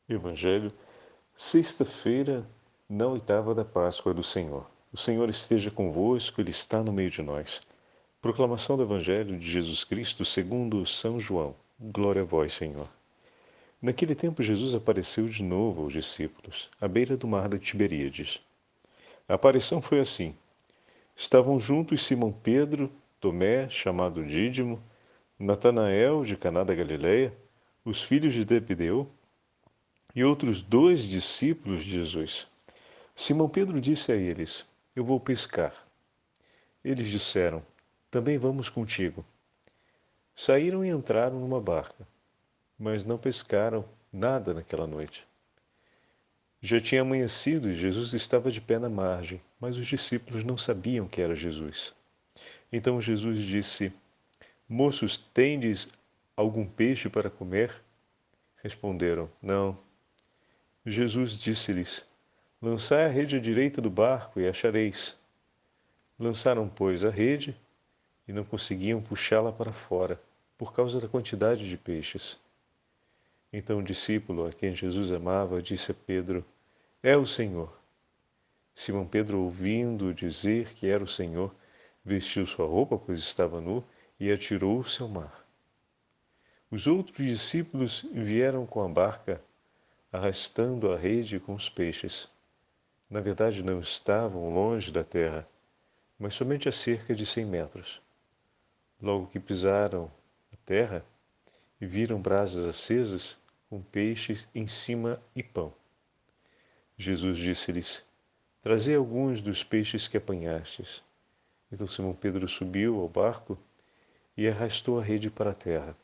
Evangelho, sexta-feira, na oitava da Páscoa do Senhor. O Senhor esteja convosco, Ele está no meio de nós. Proclamação do Evangelho de Jesus Cristo segundo São João. Glória a vós, Senhor. Naquele tempo, Jesus apareceu de novo aos discípulos, à beira do mar de Tiberíades. A aparição foi assim. Estavam juntos Simão Pedro, Tomé, chamado Dídimo, Natanael, de Caná da Galileia, os filhos de Zebedeu e outros 2 discípulos de Jesus. Simão Pedro disse a eles: Eu vou pescar. Eles disseram: Também vamos contigo. Saíram e entraram numa barca, mas não pescaram nada naquela noite. Já tinha amanhecido e Jesus estava de pé na margem, mas os discípulos não sabiam que era Jesus. Então Jesus disse: Moços, tendes algum peixe para comer? Responderam: Não. Jesus disse-lhes: Lançai a rede à direita do barco e achareis. Lançaram, pois, a rede e não conseguiam puxá-la para fora, por causa da quantidade de peixes. Então o discípulo, a quem Jesus amava, disse a Pedro: É o Senhor. Simão Pedro, ouvindo dizer que era o Senhor, vestiu sua roupa, pois estava nu, e atirou-se ao mar. Os outros discípulos vieram com a barca, arrastando a rede com os peixes. Na verdade, não estavam longe da terra, mas somente a cerca de 100 metros. Logo que pisaram a terra e viram brasas acesas, com peixes em cima e pão. Jesus disse-lhes: Trazei alguns dos peixes que apanhastes. Então Simão Pedro subiu ao barco e arrastou a rede para a terra.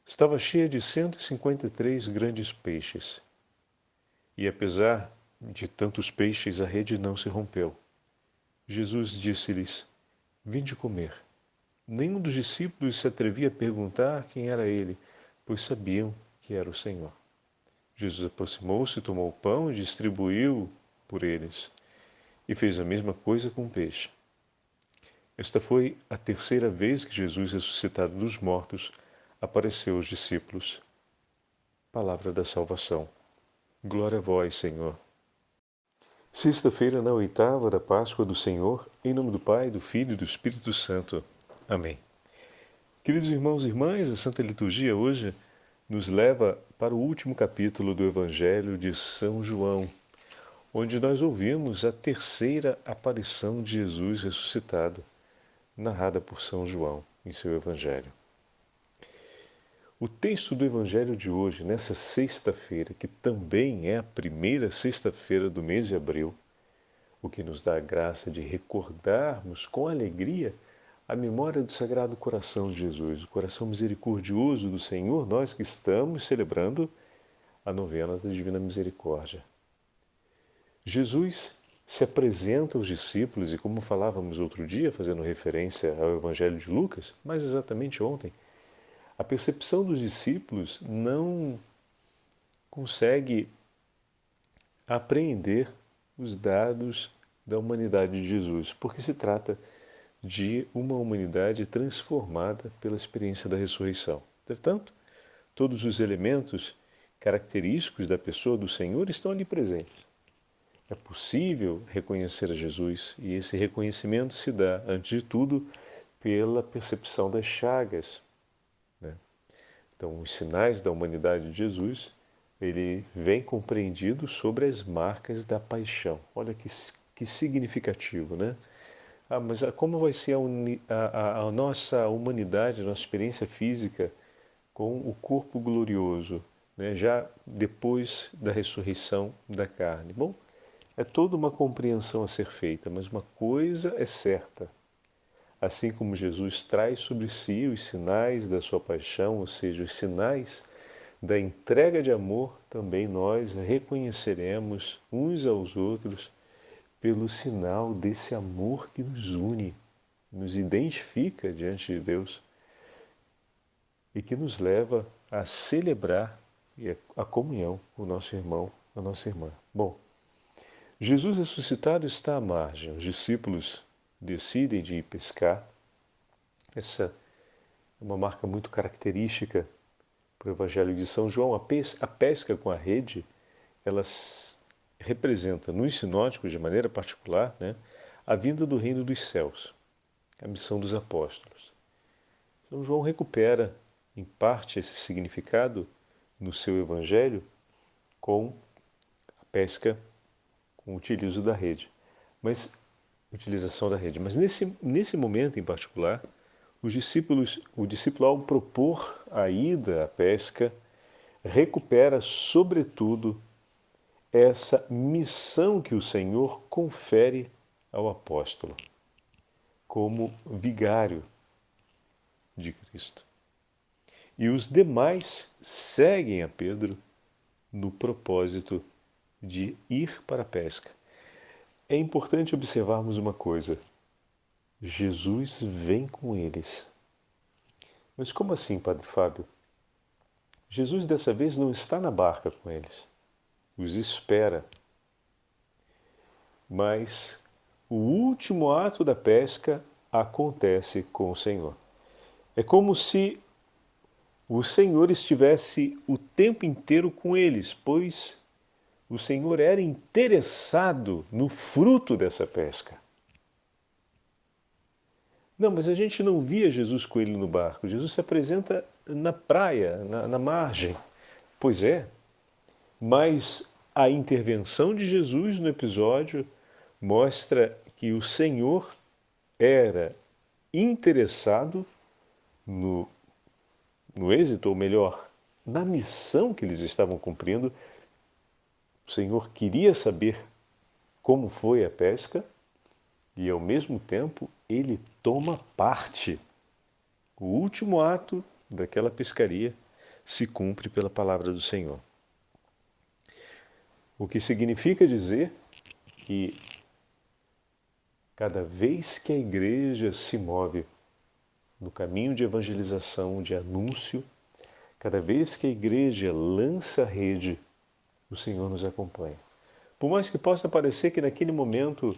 Estava cheia de 153 grandes peixes. E apesar de tantos peixes, a rede não se rompeu. Jesus disse-lhes: Vinde comer. Nenhum dos discípulos se atrevia a perguntar quem era ele, pois sabiam que era o Senhor. Jesus aproximou-se, tomou o pão e distribuiu por eles, e fez a mesma coisa com o peixe. Esta foi a terceira vez que Jesus, ressuscitado dos mortos, apareceu aos discípulos. Palavra da salvação. Glória a vós, Senhor. Sexta-feira, na oitava da Páscoa do Senhor, em nome do Pai, do Filho e do Espírito Santo. Amém. Queridos irmãos e irmãs, a Santa Liturgia hoje nos leva para o último capítulo do Evangelho de São João, onde nós ouvimos a terceira aparição de Jesus ressuscitado, narrada por São João em seu Evangelho. O texto do Evangelho de hoje, nessa sexta-feira, que também é a primeira sexta-feira do mês de abril, o que nos dá a graça de recordarmos com alegria a memória do Sagrado Coração de Jesus, o coração misericordioso do Senhor, nós que estamos celebrando a novena da Divina Misericórdia. Jesus se apresenta aos discípulos e, como falávamos outro dia, fazendo referência ao Evangelho de Lucas, mais exatamente ontem, a percepção dos discípulos não consegue apreender os dados da humanidade de Jesus, porque se trata de uma humanidade transformada pela experiência da ressurreição. Entretanto, todos os elementos característicos da pessoa do Senhor estão ali presentes. É possível reconhecer a Jesus e esse reconhecimento se dá, antes de tudo, pela percepção das chagas. Então, os sinais da humanidade de Jesus, ele vem compreendido sobre as marcas da paixão. Olha que significativo, né? Mas como vai ser a nossa humanidade, a nossa experiência física com o corpo glorioso, né? Já depois da ressurreição da carne? Bom, é toda uma compreensão a ser feita, mas uma coisa é certa. Assim como Jesus traz sobre si os sinais da sua paixão, ou seja, os sinais da entrega de amor, também nós reconheceremos uns aos outros pelo sinal desse amor que nos une, nos identifica diante de Deus e que nos leva a celebrar a comunhão com o nosso irmão, a nossa irmã. Bom, Jesus ressuscitado está à margem. Os discípulos decidem de ir pescar. Essa é uma marca muito característica para o Evangelho de São João, a pesca com a rede, ela representa, nos sinóticos de maneira particular, né, a vinda do reino dos céus, a missão dos apóstolos. São João recupera, em parte, esse significado no seu Evangelho com a pesca, com o utilizo da rede. Utilização da rede. Mas nesse momento em particular, o discípulo, ao propor a ida à pesca, recupera, sobretudo, essa missão que o Senhor confere ao apóstolo, como vigário de Cristo. E os demais seguem a Pedro no propósito de ir para a pesca. É importante observarmos uma coisa: Jesus vem com eles. Mas como assim, Padre Fábio? Jesus dessa vez não está na barca com eles, os espera. Mas o último ato da pesca acontece com o Senhor. É como se o Senhor estivesse o tempo inteiro com eles, pois o Senhor era interessado no fruto dessa pesca. Não, mas a gente não via Jesus com ele no barco. Jesus se apresenta na praia, na margem. Pois é, mas a intervenção de Jesus no episódio mostra que o Senhor era interessado no êxito, ou melhor, na missão que eles estavam cumprindo. O Senhor queria saber como foi a pesca e, ao mesmo tempo, ele toma parte. O último ato daquela pescaria se cumpre pela palavra do Senhor. O que significa dizer que cada vez que a igreja se move no caminho de evangelização, de anúncio, cada vez que a igreja lança a rede, o Senhor nos acompanha. Por mais que possa parecer que naquele momento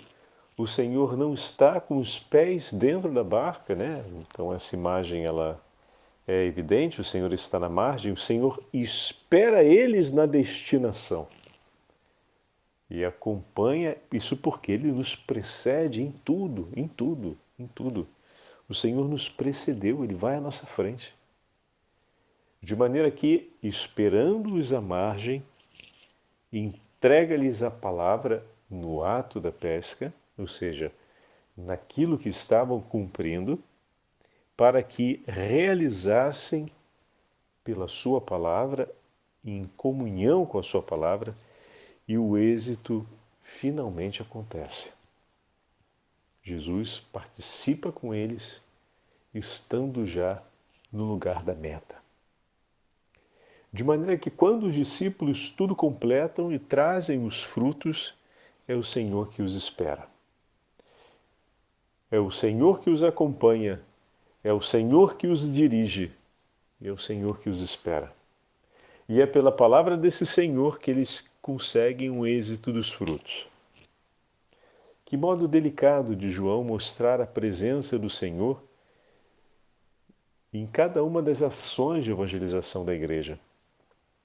o Senhor não está com os pés dentro da barca, né? Então essa imagem ela é evidente, o Senhor está na margem, o Senhor espera eles na destinação. E acompanha isso porque Ele nos precede em tudo, em tudo, em tudo. O Senhor nos precedeu, Ele vai à nossa frente. De maneira que, esperando-os à margem, entrega-lhes a palavra no ato da pesca, ou seja, naquilo que estavam cumprindo, para que realizassem pela sua palavra, em comunhão com a sua palavra, e o êxito finalmente acontece. Jesus participa com eles, estando já no lugar da meta. De maneira que quando os discípulos tudo completam e trazem os frutos, é o Senhor que os espera. É o Senhor que os acompanha, é o Senhor que os dirige, e é o Senhor que os espera. E é pela palavra desse Senhor que eles conseguem o êxito dos frutos. Que modo delicado de João mostrar a presença do Senhor em cada uma das ações de evangelização da igreja.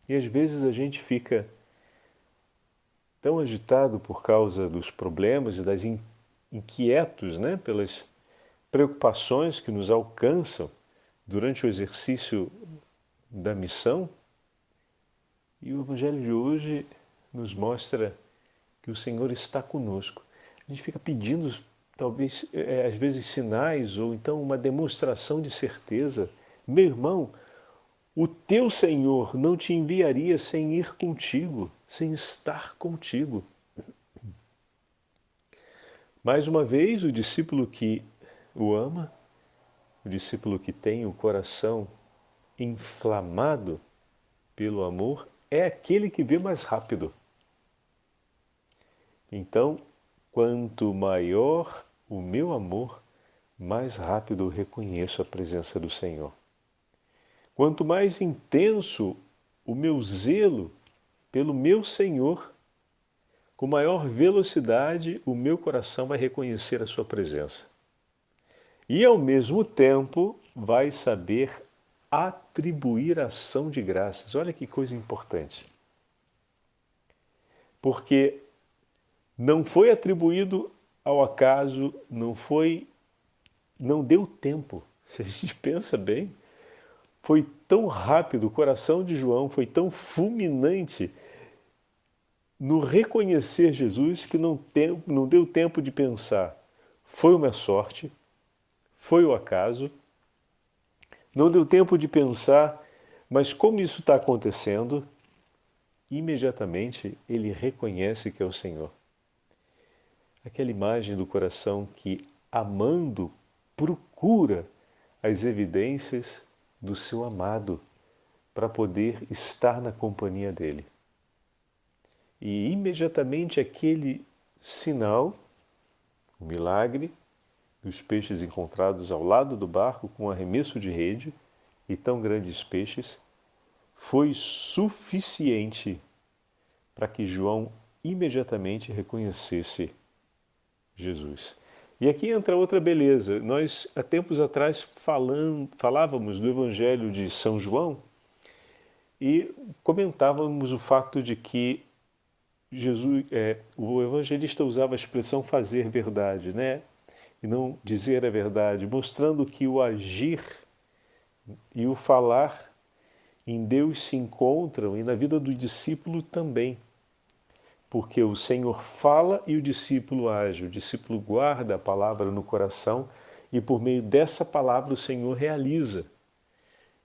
E às vezes a gente fica tão agitado por causa dos problemas e das inquietos, né, pelas preocupações que nos alcançam durante o exercício da missão. E o Evangelho de hoje nos mostra que o Senhor está conosco. A gente fica pedindo, talvez, às vezes, sinais ou então uma demonstração de certeza. Meu irmão, o teu Senhor não te enviaria sem ir contigo, sem estar contigo. Mais uma vez, o discípulo que o ama, o discípulo que tem o coração inflamado pelo amor, é aquele que vê mais rápido. Então, quanto maior o meu amor, mais rápido eu reconheço a presença do Senhor. Quanto mais intenso o meu zelo pelo meu Senhor, com maior velocidade o meu coração vai reconhecer a sua presença. E ao mesmo tempo vai saber atribuir ação de graças. Olha que coisa importante. Porque não foi atribuído ao acaso, não deu tempo. Se a gente pensa bem, foi tão rápido, o coração de João foi tão fulminante no reconhecer Jesus que não deu tempo de pensar. Foi uma sorte, foi o acaso, não deu tempo de pensar, mas como isso está acontecendo, imediatamente ele reconhece que é o Senhor. Aquela imagem do coração que, amando, procura as evidências do seu amado para poder estar na companhia dele. E imediatamente aquele sinal, o milagre, dos peixes encontrados ao lado do barco com arremesso de rede e tão grandes peixes, foi suficiente para que João imediatamente reconhecesse Jesus. E aqui entra outra beleza. Nós, há tempos atrás, falávamos do Evangelho de São João e comentávamos o fato de que o evangelista usava a expressão fazer verdade, né? E não dizer a verdade, mostrando que o agir e o falar em Deus se encontram e na vida do discípulo também. Porque o Senhor fala e o discípulo age, o discípulo guarda a palavra no coração e por meio dessa palavra o Senhor realiza.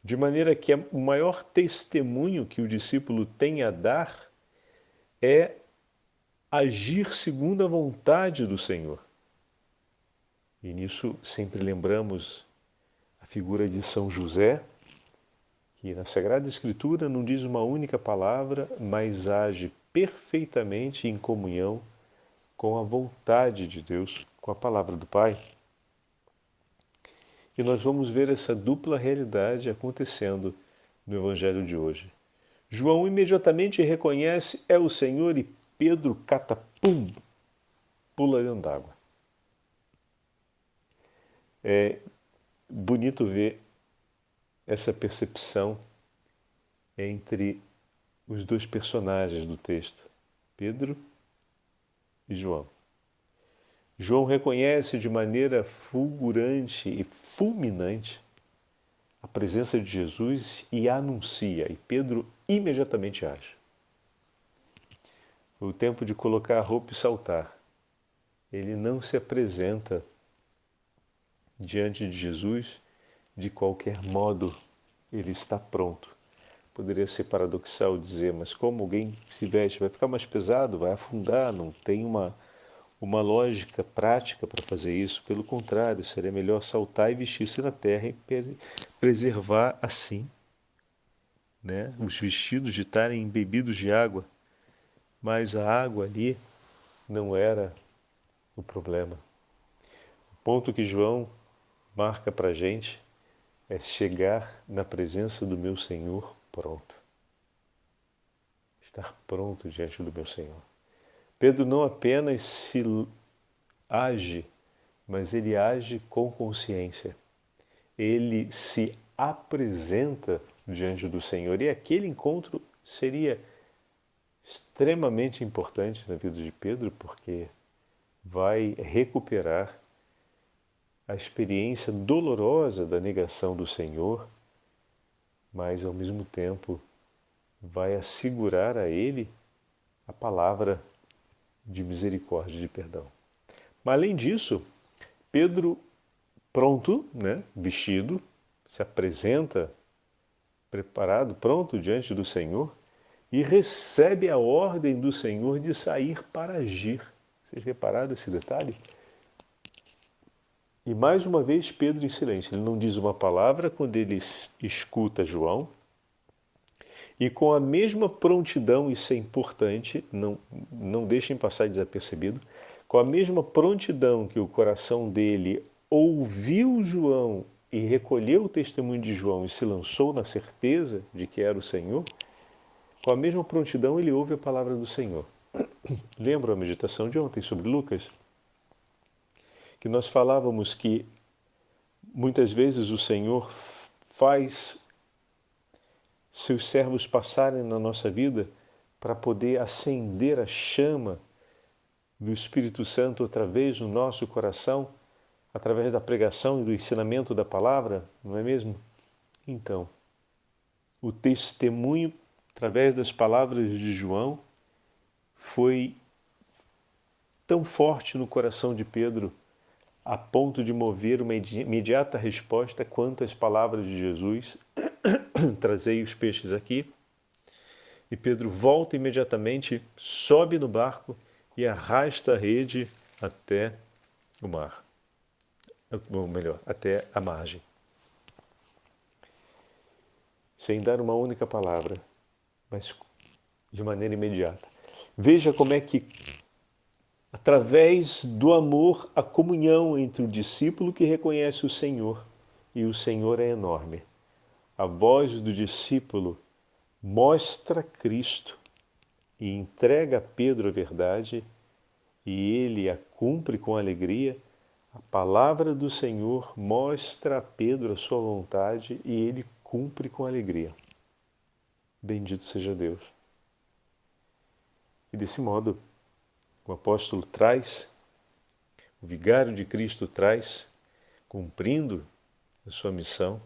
De maneira que o maior testemunho que o discípulo tem a dar é agir segundo a vontade do Senhor. E nisso sempre lembramos a figura de São José, que na Sagrada Escritura não diz uma única palavra, mas age perfeitamente em comunhão com a vontade de Deus, com a palavra do Pai. E nós vamos ver essa dupla realidade acontecendo no Evangelho de hoje. João imediatamente reconhece, é o Senhor, e Pedro catapum, pula dentro d'água. É bonito ver essa percepção entre os dois personagens do texto, Pedro e João. João reconhece de maneira fulgurante e fulminante a presença de Jesus e anuncia, e Pedro imediatamente age. Foi o tempo de colocar a roupa e saltar. Ele não se apresenta diante de Jesus de qualquer modo, ele está pronto. Poderia ser paradoxal dizer, mas como alguém se veste? Vai ficar mais pesado, vai afundar, não tem uma lógica prática para fazer isso. Pelo contrário, seria melhor saltar e vestir-se na terra e preservar assim, né, os vestidos de estarem embebidos de água. Mas a água ali não era o problema. O ponto que João marca para a gente é chegar na presença do meu Senhor pronto. Estar pronto diante do meu Senhor. Pedro não apenas se age, mas ele age com consciência. Ele se apresenta diante do Senhor. E aquele encontro seria extremamente importante na vida de Pedro, porque vai recuperar a experiência dolorosa da negação do Senhor, mas ao mesmo tempo vai assegurar a ele a palavra de misericórdia e de perdão. Mas além disso, Pedro, pronto, né, vestido, se apresenta preparado, pronto diante do Senhor e recebe a ordem do Senhor de sair para agir. Vocês repararam esse detalhe? E mais uma vez Pedro em silêncio, ele não diz uma palavra quando ele escuta João, e com a mesma prontidão, isso é importante, não deixem passar desapercebido, com a mesma prontidão que o coração dele ouviu João e recolheu o testemunho de João e se lançou na certeza de que era o Senhor, com a mesma prontidão ele ouve a palavra do Senhor. Lembram a meditação de ontem sobre Lucas? Que nós falávamos que muitas vezes o Senhor faz seus servos passarem na nossa vida para poder acender a chama do Espírito Santo outra vez no nosso coração, através da pregação e do ensinamento da palavra, não é mesmo? Então, o testemunho, através das palavras de João, foi tão forte no coração de Pedro, a ponto de mover uma imediata resposta quanto às palavras de Jesus. Trazei os peixes aqui. E Pedro volta imediatamente, sobe no barco e arrasta a rede até o mar. Ou melhor, até a margem. Sem dar uma única palavra, mas de maneira imediata. Veja como é que, através do amor, a comunhão entre o discípulo que reconhece o Senhor e o Senhor é enorme. A voz do discípulo mostra Cristo e entrega a Pedro a verdade e ele a cumpre com alegria. A palavra do Senhor mostra a Pedro a sua vontade e ele cumpre com alegria. Bendito seja Deus. E desse modo, o apóstolo traz, o vigário de Cristo traz, cumprindo a sua missão,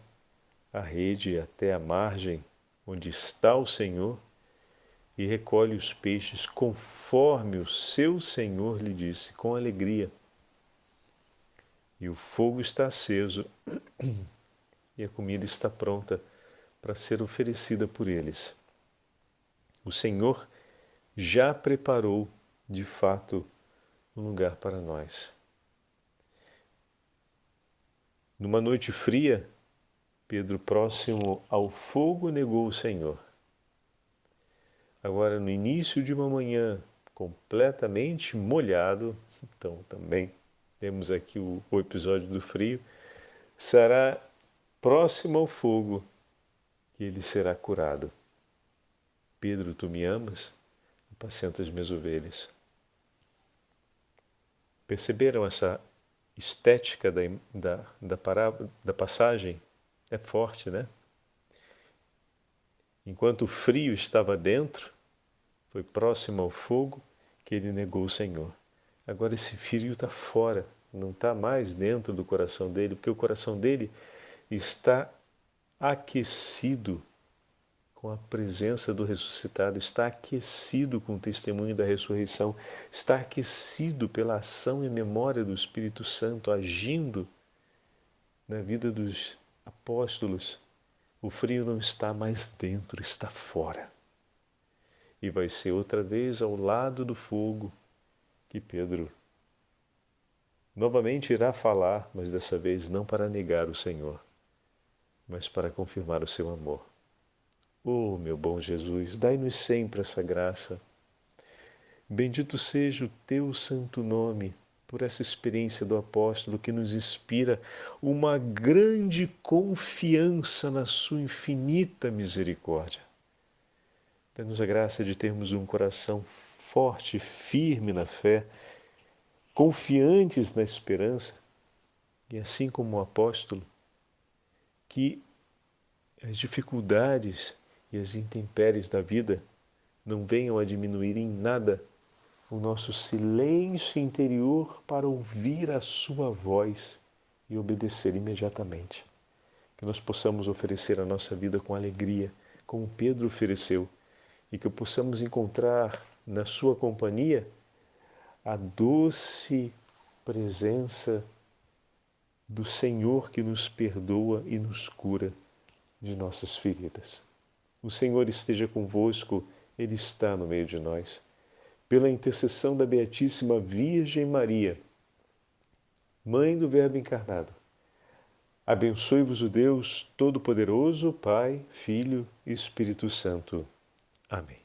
a rede até a margem onde está o Senhor e recolhe os peixes conforme o seu Senhor lhe disse, com alegria. E o fogo está aceso e a comida está pronta para ser oferecida por eles. O Senhor já preparou, de fato, um lugar para nós. Numa noite fria, Pedro, próximo ao fogo, negou o Senhor. Agora, no início de uma manhã completamente molhado, então também temos aqui o episódio do frio, será próximo ao fogo que ele será curado. Pedro, tu me amas? Apacenta as minhas ovelhas. Perceberam essa estética da passagem? É forte, né? Enquanto o frio estava dentro, foi próximo ao fogo que ele negou o Senhor. Agora esse frio está fora, não está mais dentro do coração dele, porque o coração dele está aquecido com a presença do ressuscitado, está aquecido com o testemunho da ressurreição, está aquecido pela ação e memória do Espírito Santo agindo na vida dos apóstolos. O frio não está mais dentro, está fora. E vai ser outra vez ao lado do fogo que Pedro novamente irá falar, mas dessa vez não para negar o Senhor, mas para confirmar o seu amor. Oh, meu bom Jesus, dai-nos sempre essa graça. Bendito seja o teu santo nome por essa experiência do apóstolo que nos inspira uma grande confiança na sua infinita misericórdia. Dá-nos a graça de termos um coração forte, firme na fé, confiantes na esperança, e assim como o apóstolo, que as dificuldades e as intempéries da vida não venham a diminuir em nada o nosso silêncio interior para ouvir a sua voz e obedecer imediatamente. Que nós possamos oferecer a nossa vida com alegria, como Pedro ofereceu, e que possamos encontrar na sua companhia a doce presença do Senhor que nos perdoa e nos cura de nossas feridas. O Senhor esteja convosco, Ele está no meio de nós. Pela intercessão da Beatíssima Virgem Maria, Mãe do Verbo encarnado, abençoe-vos o Deus Todo-Poderoso, Pai, Filho e Espírito Santo. Amém.